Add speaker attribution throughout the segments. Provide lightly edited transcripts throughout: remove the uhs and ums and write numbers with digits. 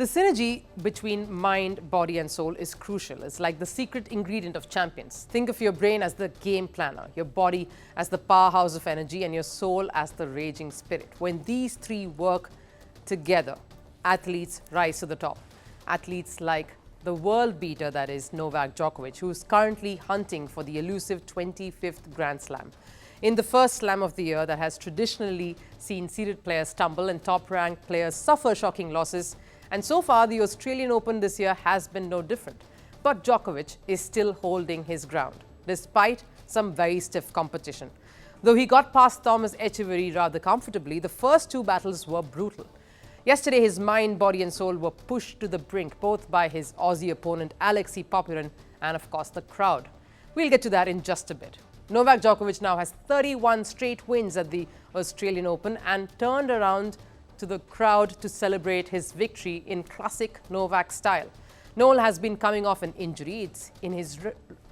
Speaker 1: The synergy between mind, body and soul is crucial. It's like the secret ingredient of champions. Think of your brain as the game planner, your body as the powerhouse of energy and your soul as the raging spirit. When these three work together, athletes rise to the top. Athletes like the world beater, that is Novak Djokovic, who is currently hunting for the elusive 25th Grand Slam. In the first slam of the year that has traditionally seen seeded players stumble and top-ranked players suffer shocking losses, and so far the Australian Open this year has been no different. But Djokovic is still holding his ground, despite some very stiff competition. Though he got past Thomas Echeverry rather comfortably, the first two battles were brutal. Yesterday, his mind, body and soul were pushed to the brink, both by his Aussie opponent Alexei Popyrin and, of course, the crowd. We'll get to that in just a bit. Novak Djokovic now has 31 straight wins at the Australian Open and turned around to the crowd to celebrate his victory in classic Novak style. Noel has been coming off an injury. It's in his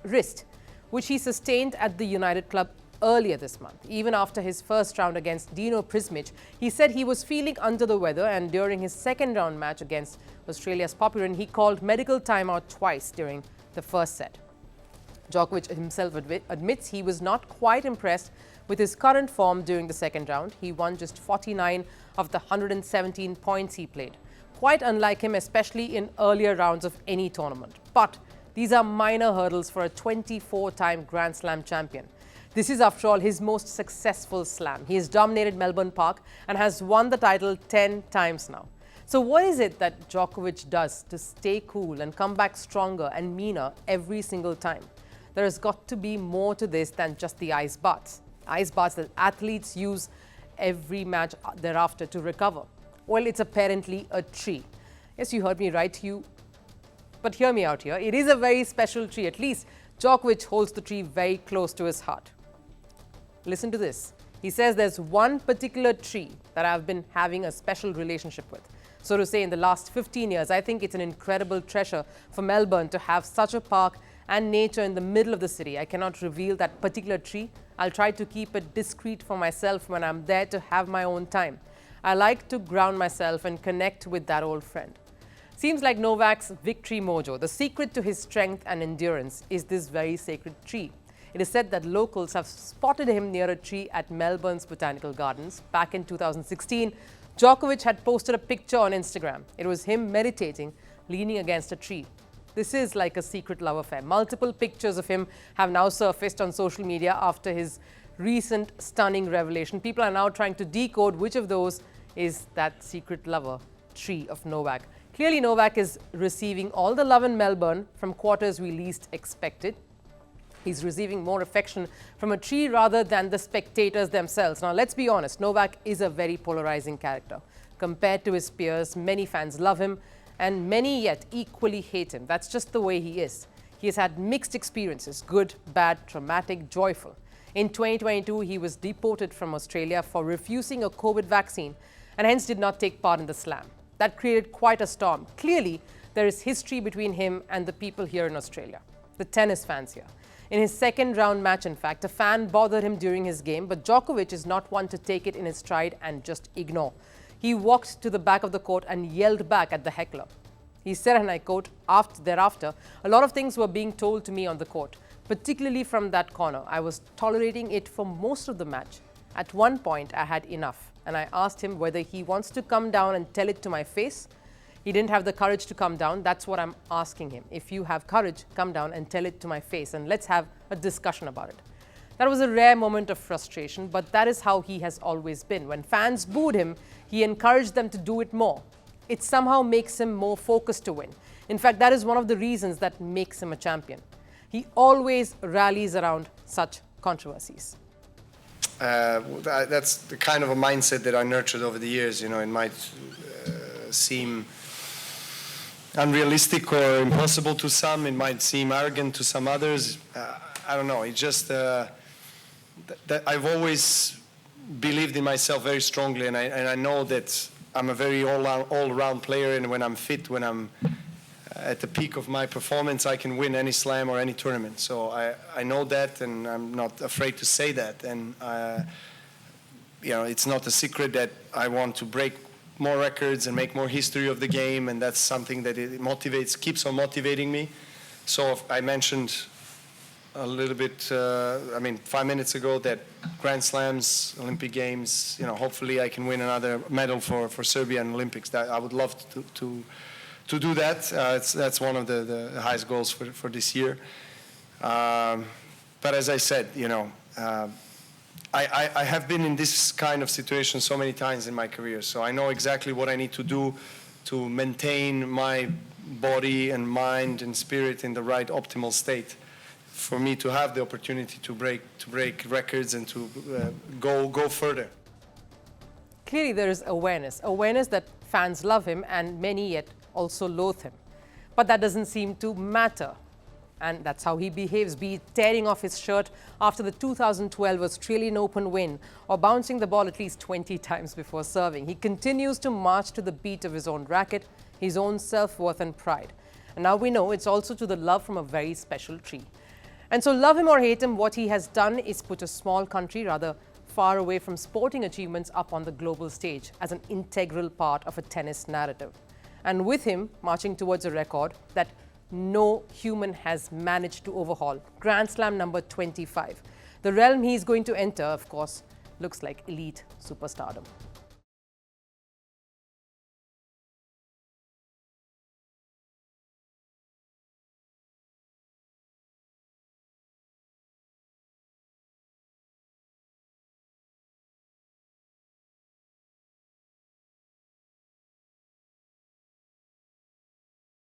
Speaker 1: wrist, which he sustained at the United Club earlier this month. Even after his first round against Dino Prismic, he said he was feeling under the weather, and during his second round match against Australia's Popyrin, he called medical timeout twice during the first set. Djokovic himself admits he was not quite impressed with his current form during the second round. He won just 49 of the 117 points he played. Quite unlike him, especially in earlier rounds of any tournament. But these are minor hurdles for a 24-time Grand Slam champion. This is, after all, his most successful slam. He has dominated Melbourne Park and has won the title 10 times now. So what is it that Djokovic does to stay cool and come back stronger and meaner every single time? There has got to be more to this than just the ice baths. Ice baths that athletes use every match thereafter to recover. Well, it's apparently a tree. Yes, you heard me right, but hear me out here. It is a very special tree. At least Djokovic holds the tree very close to his heart. Listen to this. He says there's one particular tree that I've been having a special relationship with. So to say, in the last 15 years, I think it's an incredible treasure for Melbourne to have such a park and nature in the middle of the city. I cannot reveal that particular tree. I'll try to keep it discreet for myself when I'm there to have my own time. I like to ground myself and connect with that old friend. Seems like Novak's victory mojo, the secret to his strength and endurance, is this very sacred tree. It is said that locals have spotted him near a tree at Melbourne's Botanical Gardens. Back in 2016, Djokovic had posted a picture on Instagram. It was him meditating, leaning against a tree. This is like a secret love affair. Multiple pictures of him have now surfaced on social media after his recent stunning revelation. People are now trying to decode which of those is that secret lover tree of Novak. Clearly, Novak is receiving all the love in Melbourne from quarters we least expected. He's receiving more affection from a tree rather than the spectators themselves. Now, let's be honest, Novak is a very polarizing character. Compared to his peers, many fans love him and many yet equally hate him. That's just the way he is. He has had mixed experiences, good, bad, traumatic, joyful. In 2022, he was deported from Australia for refusing a COVID vaccine and hence did not take part in the slam. That created quite a storm. Clearly, there is history between him and the people here in Australia, the tennis fans here. In his second round match, in fact, a fan bothered him during his game, but Djokovic is not one to take it in his stride and just ignore. He walked to the back of the court and yelled back at the heckler. He said, and I quote, thereafter, a lot of things were being told to me on the court, particularly from that corner. I was tolerating it for most of the match. At one point, I had enough, and I asked him whether he wants to come down and tell it to my face. He didn't have the courage to come down. That's what I'm asking him. If you have courage, come down and tell it to my face, and let's have a discussion about it. That was a rare moment of frustration, but that is how he has always been. When fans booed him, he encouraged them to do it more. It somehow makes him more focused to win. In fact, that is one of the reasons that makes him a champion. He always rallies around such controversies.
Speaker 2: That's the kind of a mindset that I nurtured over the years. You know, it might seem unrealistic or impossible to some. It might seem arrogant to some others. I don't know. It's just that I've always believed in myself very strongly, and I know that I'm a very all-round player, and when I'm fit, when I'm at the peak of my performance, I can win any slam or any tournament. So I know that, and I'm not afraid to say that. And you know, it's not a secret that I want to break more records and make more history of the game, and that's something that it motivates, keeps on motivating me. So I mentioned a little bit, 5 minutes ago, that Grand Slams, Olympic Games, hopefully I can win another medal for Serbia in Olympics. That I would love to do that. That's one of the highest goals for this year. But as I said, I have been in this kind of situation so many times in my career, so I know exactly what I need to do to maintain my body and mind and spirit in the right optimal state for me to have the opportunity to break records and to go further.
Speaker 1: Clearly there is awareness that fans love him and many yet also loathe him. But that doesn't seem to matter. And that's how he behaves, be it tearing off his shirt after the 2012 Australian Open win or bouncing the ball at least 20 times before serving. He continues to march to the beat of his own racket, his own self-worth and pride. And now we know it's also to the love from a very special tree. And so love him or hate him, what he has done is put a small country rather far away from sporting achievements up on the global stage as an integral part of a tennis narrative. And with him marching towards a record that no human has managed to overhaul, Grand Slam number 25. The realm he's going to enter, of course, looks like elite superstardom.